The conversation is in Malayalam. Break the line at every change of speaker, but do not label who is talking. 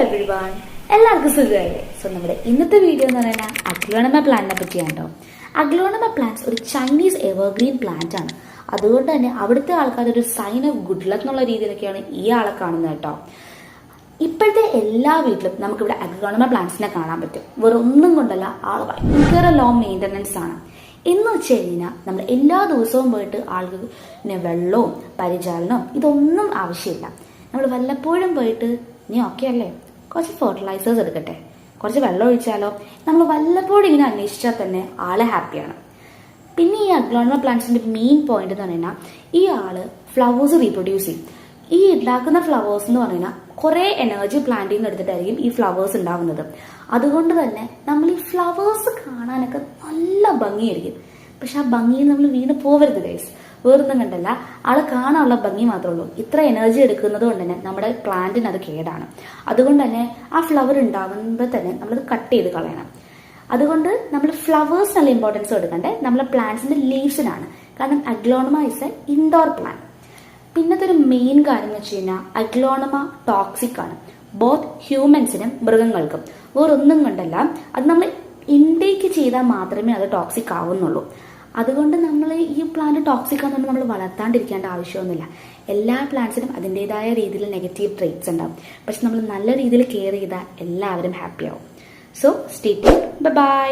എവ്രിവൺ, എല്ലാവർക്കും സുഖമല്ലേ? സോ നമ്മുടെ ഇന്നത്തെ വീഡിയോ എന്ന് പറയുന്നത് അഗ്ലോണിമ പ്ലാന്റിനെ പറ്റിയാണ് കേട്ടോ. അഗ്ലോണിമ പ്ലാന്റ്സ് ഒരു ചൈനീസ് എവർഗ്രീൻ പ്ലാന്റ് ആണ്. അതുകൊണ്ട് തന്നെ അവിടുത്തെ ആൾക്കാർ ഒരു സൈൻ ഓഫ് ഗുഡ് ലക്ക് എന്നുള്ള രീതിയിലൊക്കെയാണ് ഈ ആളെ കാണുന്നത് കേട്ടോ. ഇപ്പോഴത്തെ എല്ലാ വീട്ടിലും നമുക്കിവിടെ അഗ്ലോണിമ പ്ലാന്റ്സിനെ കാണാൻ പറ്റും. വേറെ ഒന്നും കൊണ്ടല്ല, ആൾ ഭയങ്കര ലോ മെയിൻ്റനൻസ് ആണ്. എന്ന് വെച്ച് കഴിഞ്ഞാൽ നമ്മൾ എല്ലാ ദിവസവും പോയിട്ട് ആൾക്ക് വെള്ളവും പരിചാലനവും ഇതൊന്നും ആവശ്യമില്ല. നമ്മൾ വല്ലപ്പോഴും പോയിട്ട് നീ ഓക്കെ അല്ലേ, കുറച്ച് ഫെർട്ടിലൈസേഴ്സ് എടുക്കട്ടെ, കുറച്ച് വെള്ളം ഒഴിച്ചാലോ, നമ്മൾ വല്ലപ്പോഴും ഇങ്ങനെ അന്വേഷിച്ചാൽ തന്നെ ആള് ഹാപ്പിയാണ്. പിന്നെ ഈ അഗ്ലോണിമ പ്ലാന്റ്സിന്റെ മെയിൻ പോയിന്റ് എന്ന് പറഞ്ഞാൽ ഈ ആള് ഫ്ലവേഴ്സ് റീപ്രൊഡ്യൂസ് ചെയ്യും. ഈ ഉണ്ടാക്കുന്ന ഫ്ലവേഴ്സ് എന്ന് പറഞ്ഞാൽ കുറേ എനർജി പ്ലാന്റിൽ നിന്ന് എടുത്തിട്ടായിരിക്കും ഈ ഫ്ലവേഴ്സ് ഉണ്ടാവുന്നത്. അതുകൊണ്ട് തന്നെ നമ്മൾ ഈ ഫ്ലവേഴ്സ് കാണാനൊക്കെ നല്ല ഭംഗിയായിരിക്കും. പക്ഷെ ആ ഭംഗിയിൽ നമ്മൾ വീണ് പോവരുത് ഗൈസ്. വേറൊന്നും കണ്ടല്ല, ആളെ കാണാനുള്ള ഭംഗി മാത്രമേ ഉള്ളൂ. ഇത്ര എനർജി എടുക്കുന്നത് കൊണ്ട് തന്നെ നമ്മുടെ പ്ലാന്റിന് അത് കേടാണ്. അതുകൊണ്ട് തന്നെ ആ ഫ്ലവർ ഉണ്ടാകുമ്പോൾ തന്നെ നമ്മളത് കട്ട് ചെയ്ത് കളയണം. അതുകൊണ്ട് നമ്മൾ ഫ്ലവേഴ്സ് നല്ല ഇമ്പോർട്ടൻസ് കൊടുക്കണ്ടേ നമ്മളെ പ്ലാന്റ്സിന്റെ ലീവ്സിനാണ്. കാരണം aglaonema is a indoor plant. പിന്നത്തെ ഒരു മെയിൻ കാര്യം എന്ന് വെച്ച് കഴിഞ്ഞാൽ അഗ്ലോണിമ ടോക്സിക് ആണ്, ബോത്ത് ഹ്യൂമൻസിനും മൃഗങ്ങൾക്കും. വേറൊന്നും കൊണ്ടല്ല, അത് നമ്മൾ ഇൻടേക്ക് ചെയ്താൽ മാത്രമേ അത് ടോക്സിക് ആവുന്നുള്ളൂ. അതുകൊണ്ട് നമ്മൾ ഈ പ്ലാന്റ് ടോക്സിക് ആണെന്നുകൊണ്ട് നമ്മൾ വളർത്താണ്ടിരിക്കേണ്ട ആവശ്യമൊന്നുമില്ല. എല്ലാ പ്ലാന്റ്സിനും അതിൻ്റെതായ രീതിയിൽ നെഗറ്റീവ് ട്രേറ്റ്സ് ഉണ്ടാവും. പക്ഷെ നമ്മൾ നല്ല രീതിയിൽ കെയർ ചെയ്താൽ എല്ലാവരും ഹാപ്പിയാവും. So stay tuned. ബൈ.